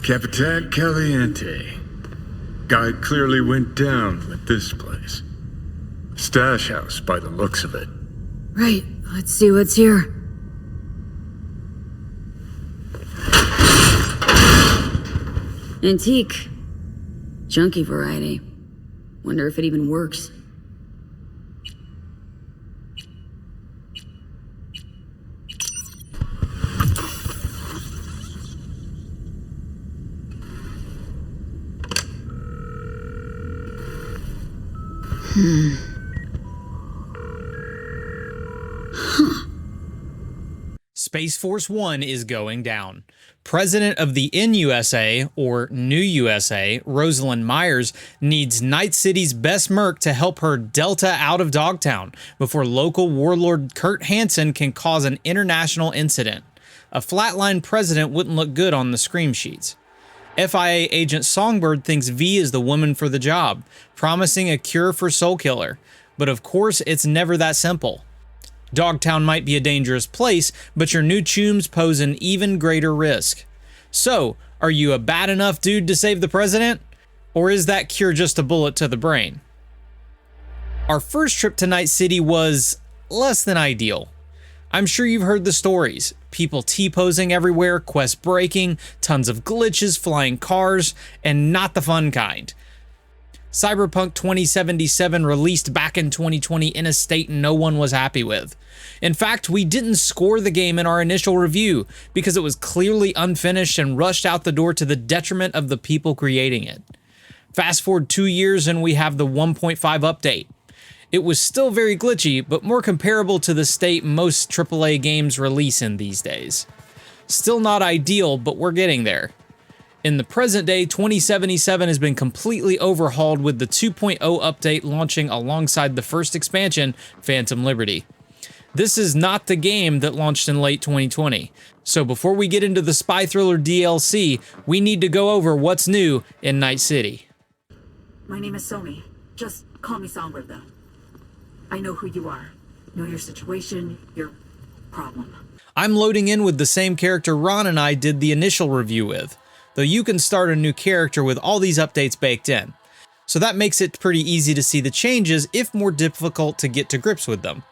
Capitan Caliente. Guy clearly went down with this place. Stash house by the looks of it. Right, let's see what's here. Antique. Junky variety. Wonder if it even works. Space Force One is going down. President of the NUSA, or New USA, Rosalind Myers, needs Night City's best merc to help her Delta out of Dogtown before local warlord Kurt Hansen can cause an international incident. A flatline president wouldn't look good on the scream sheets. FIA agent Songbird thinks V is the woman for the job, promising a cure for Soul Killer. But of course, it's never that simple. Dogtown might be a dangerous place, but your new chooms pose an even greater risk. So, are you a bad enough dude to save the president? Or is that cure just a bullet to the brain? Our first trip to Night City was less than ideal. I'm sure you've heard the stories. People T-posing everywhere, quests breaking, tons of glitches, flying cars, and not the fun kind. Cyberpunk 2077 released back in 2020 in a state no one was happy with. In fact, we didn't score the game in our initial review because it was clearly unfinished and rushed out the door to the detriment of the people creating it. Fast forward 2 years and we have the 1.5 update. It was still very glitchy, but more comparable to the state most AAA games release in these days. Still not ideal, but we're getting there. In the present day, 2077 has been completely overhauled with the 2.0 update launching alongside the first expansion, Phantom Liberty. This is not the game that launched in late 2020, so before we get into the Spy Thriller DLC, we need to go over what's new in Night City. My name is Somi. Just call me Songbird though. I know who you are, know your situation, your problem. I'm loading in with the same character Ron and I did the initial review with, though you can start a new character with all these updates baked in. So that makes it pretty easy to see the changes, if more difficult to get to grips with them.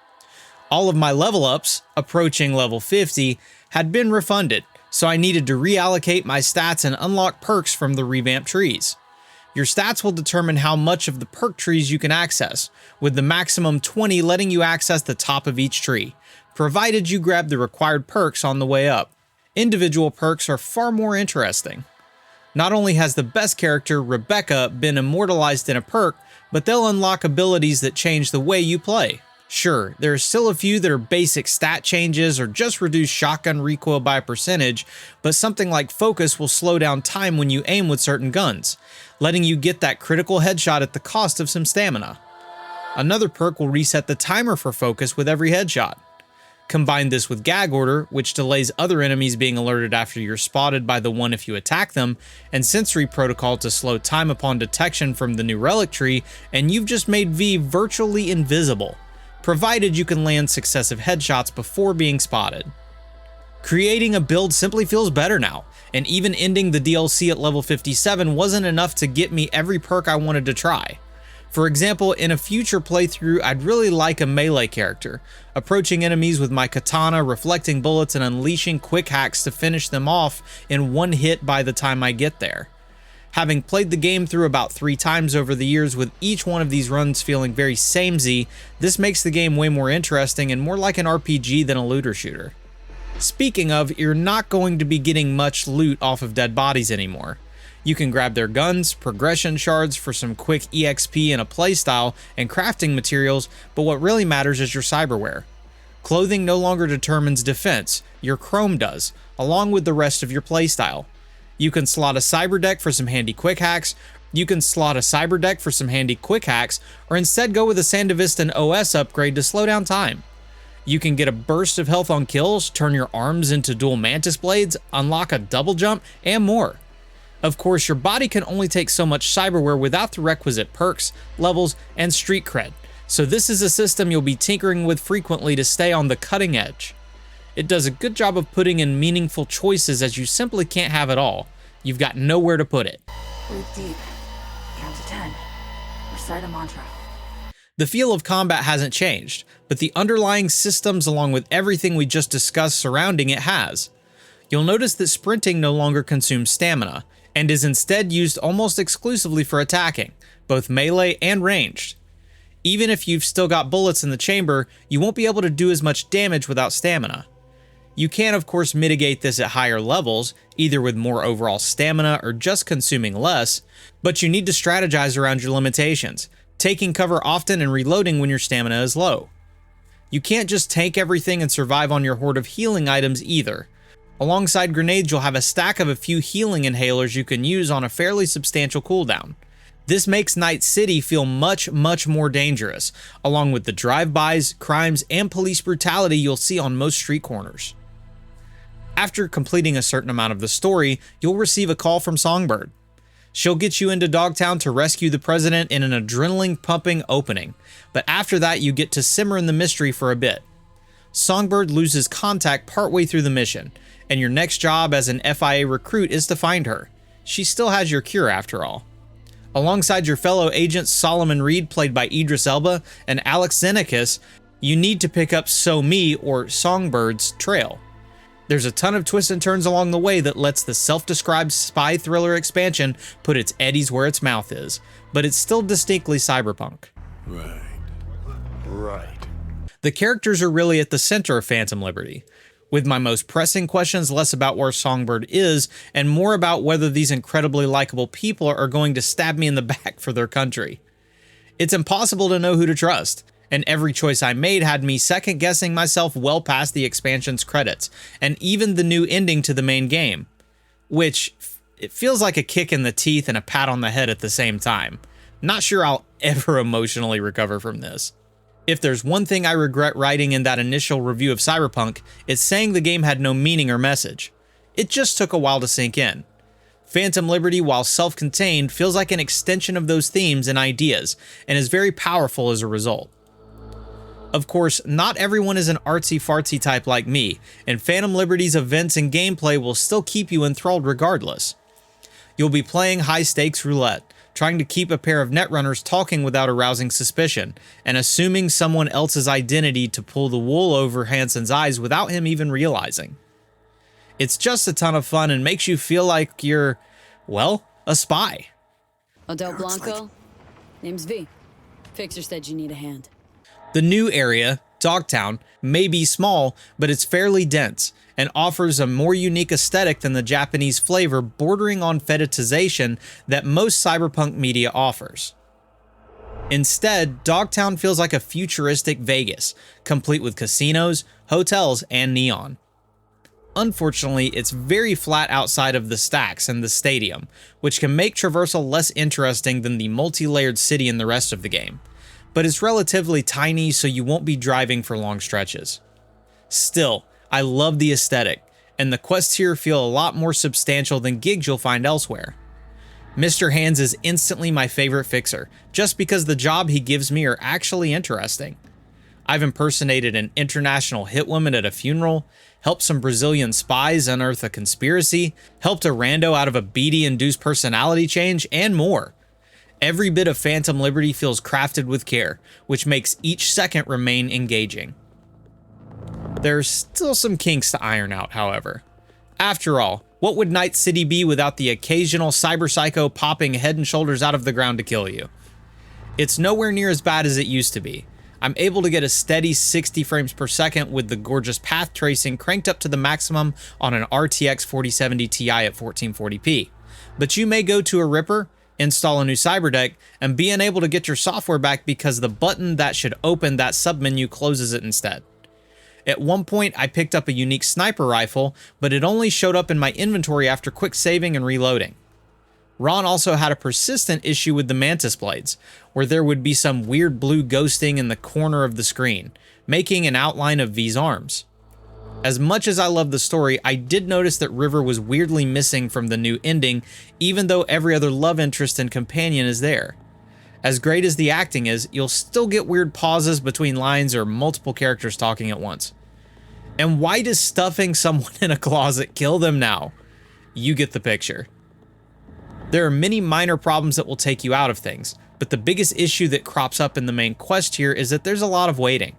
All of my level ups, approaching level 50, had been refunded, so I needed to reallocate my stats and unlock perks from the revamped trees. Your stats will determine how much of the perk trees you can access, with the maximum 20 letting you access the top of each tree, provided you grab the required perks on the way up. Individual perks are far more interesting. Not only has the best character, Rebecca, been immortalized in a perk, but they'll unlock abilities that change the way you play. Sure, there are still a few that are basic stat changes or just reduce shotgun recoil by a percentage, but something like Focus will slow down time when you aim with certain guns, letting you get that critical headshot at the cost of some stamina. Another perk will reset the timer for Focus with every headshot. Combine this with Gag Order, which delays other enemies being alerted after you're spotted by the one if you attack them, and Sensory Protocol to slow time upon detection from the new Relic Tree, and you've just made V virtually invisible, provided you can land successive headshots before being spotted. Creating a build simply feels better now, and even ending the DLC at level 57 wasn't enough to get me every perk I wanted to try. For example, in a future playthrough, I'd really like a melee character, approaching enemies with my katana, reflecting bullets, and unleashing quick hacks to finish them off in one hit by the time I get there. Having played the game through about 3 times over the years, with each one of these runs feeling very samey, this makes the game way more interesting and more like an RPG than a looter shooter. Speaking of, you're not going to be getting much loot off of dead bodies anymore. You can grab their guns, progression shards for some quick EXP and a playstyle, and crafting materials, but what really matters is your cyberware. Clothing no longer determines defense, your chrome does, along with the rest of your playstyle. You can slot a cyber deck for some handy quick hacks, or instead go with a Sandevistan OS upgrade to slow down time. You can get a burst of health on kills, turn your arms into dual mantis blades, unlock a double jump, and more. Of course, your body can only take so much cyberware without the requisite perks, levels, and street cred, so this is a system you'll be tinkering with frequently to stay on the cutting edge. It does a good job of putting in meaningful choices, as you simply can't have it all. You've got nowhere to put it. Breathe deep. Count to 10. Recite a mantra. The feel of combat hasn't changed, but the underlying systems along with everything we just discussed surrounding it has. You'll notice that sprinting no longer consumes stamina, and is instead used almost exclusively for attacking, both melee and ranged. Even if you've still got bullets in the chamber, you won't be able to do as much damage without stamina. You can of course mitigate this at higher levels, either with more overall stamina or just consuming less, but you need to strategize around your limitations, taking cover often and reloading when your stamina is low. You can't just tank everything and survive on your horde of healing items either. Alongside grenades, you'll have a stack of a few healing inhalers you can use on a fairly substantial cooldown. This makes Night City feel much more dangerous, along with the drive-bys, crimes, and police brutality you'll see on most street corners. After completing a certain amount of the story, you'll receive a call from Songbird. She'll get you into Dogtown to rescue the president in an adrenaline-pumping opening, but after that you get to simmer in the mystery for a bit. Songbird loses contact partway through the mission, and your next job as an FIA recruit is to find her. She still has your cure after all. Alongside your fellow agents Solomon Reed, played by Idris Elba, and Alex Xenakis, you need to pick up So Me, or Songbird's, trail. There's a ton of twists and turns along the way that lets the self-described spy thriller expansion put its eddies where its mouth is, but it's still distinctly cyberpunk. Right. The characters are really at the center of Phantom Liberty, with my most pressing questions less about where Songbird is and more about whether these incredibly likable people are going to stab me in the back for their country. It's impossible to know who to trust, and every choice I made had me second guessing myself well past the expansion's credits, and even the new ending to the main game, which it feels like a kick in the teeth and a pat on the head at the same time. Not sure I'll ever emotionally recover from this. If there's one thing I regret writing in that initial review of Cyberpunk, it's saying the game had no meaning or message. It just took a while to sink in. Phantom Liberty, while self-contained, feels like an extension of those themes and ideas, and is very powerful as a result. Of course, not everyone is an artsy-fartsy type like me, and Phantom Liberty's events and gameplay will still keep you enthralled regardless. You'll be playing high-stakes roulette, trying to keep a pair of netrunners talking without arousing suspicion, and assuming someone else's identity to pull the wool over Hansen's eyes without him even realizing. It's just a ton of fun and makes you feel like you're, well, a spy. Odell Blanco? Name's V. Fixer said you need a hand. The new area, Dogtown, may be small, but it's fairly dense, and offers a more unique aesthetic than the Japanese flavor bordering on fetishization that most cyberpunk media offers. Instead, Dogtown feels like a futuristic Vegas, complete with casinos, hotels, and neon. Unfortunately, it's very flat outside of the stacks and the stadium, which can make traversal less interesting than the multi-layered city in the rest of the game, but it's relatively tiny so you won't be driving for long stretches. Still, I love the aesthetic, and the quests here feel a lot more substantial than gigs you'll find elsewhere. Mr. Hands is instantly my favorite fixer, just because the job he gives me are actually interesting. I've impersonated an international hitwoman at a funeral, helped some Brazilian spies unearth a conspiracy, helped a rando out of a BD-induced personality change, and more. Every bit of Phantom Liberty feels crafted with care, which makes each second remain engaging. There's still some kinks to iron out, however. After all, what would Night City be without the occasional cyberpsycho popping head and shoulders out of the ground to kill you? It's nowhere near as bad as it used to be. I'm able to get a steady 60 frames per second with the gorgeous path tracing cranked up to the maximum on an RTX 4070 Ti at 1440p. But you may go to a ripper, install a new cyberdeck, and be unable to get your software back because the button that should open that submenu closes it instead. At one point, I picked up a unique sniper rifle, but it only showed up in my inventory after quick saving and reloading. Ron also had a persistent issue with the Mantis blades, where there would be some weird blue ghosting in the corner of the screen, making an outline of V's arms. As much as I love the story, I did notice that River was weirdly missing from the new ending, even though every other love interest and companion is there. As great as the acting is, you'll still get weird pauses between lines or multiple characters talking at once. And why does stuffing someone in a closet kill them now? You get the picture. There are many minor problems that will take you out of things, but the biggest issue that crops up in the main quest here is that there's a lot of waiting.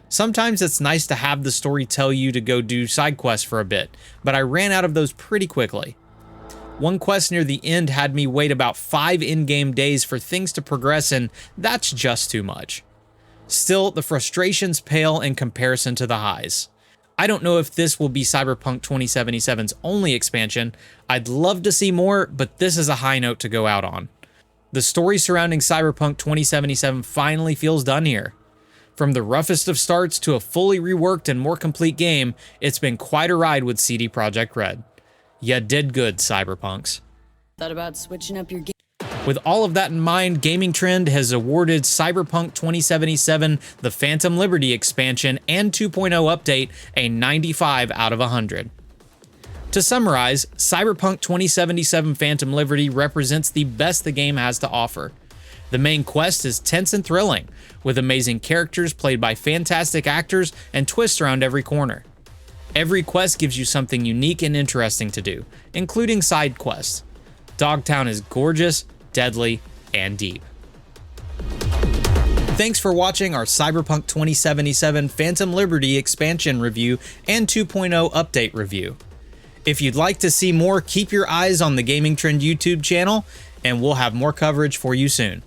Sometimes it's nice to have the story tell you to go do side quests for a bit, but I ran out of those pretty quickly. One quest near the end had me wait about 5 in-game days for things to progress, and that's just too much. Still, the frustrations pale in comparison to the highs. I don't know if this will be Cyberpunk 2077's only expansion. I'd love to see more, but this is a high note to go out on. The story surrounding Cyberpunk 2077 finally feels done here. From the roughest of starts to a fully reworked and more complete game, it's been quite a ride with CD Projekt Red. Ya did good, Cyberpunks. Thought about switching up your game. With all of that in mind, GamingTrend has awarded Cyberpunk 2077 the Phantom Liberty expansion and 2.0 update a 95 out of 100. To summarize, Cyberpunk 2077 Phantom Liberty represents the best the game has to offer. The main quest is tense and thrilling, with amazing characters played by fantastic actors and twists around every corner. Every quest gives you something unique and interesting to do, including side quests. Dogtown is gorgeous, deadly, and deep. Thanks for watching our Cyberpunk 2077 Phantom Liberty expansion review and 2.0 update review. If you'd like to see more, keep your eyes on the GamingTrend YouTube channel, and we'll have more coverage for you soon.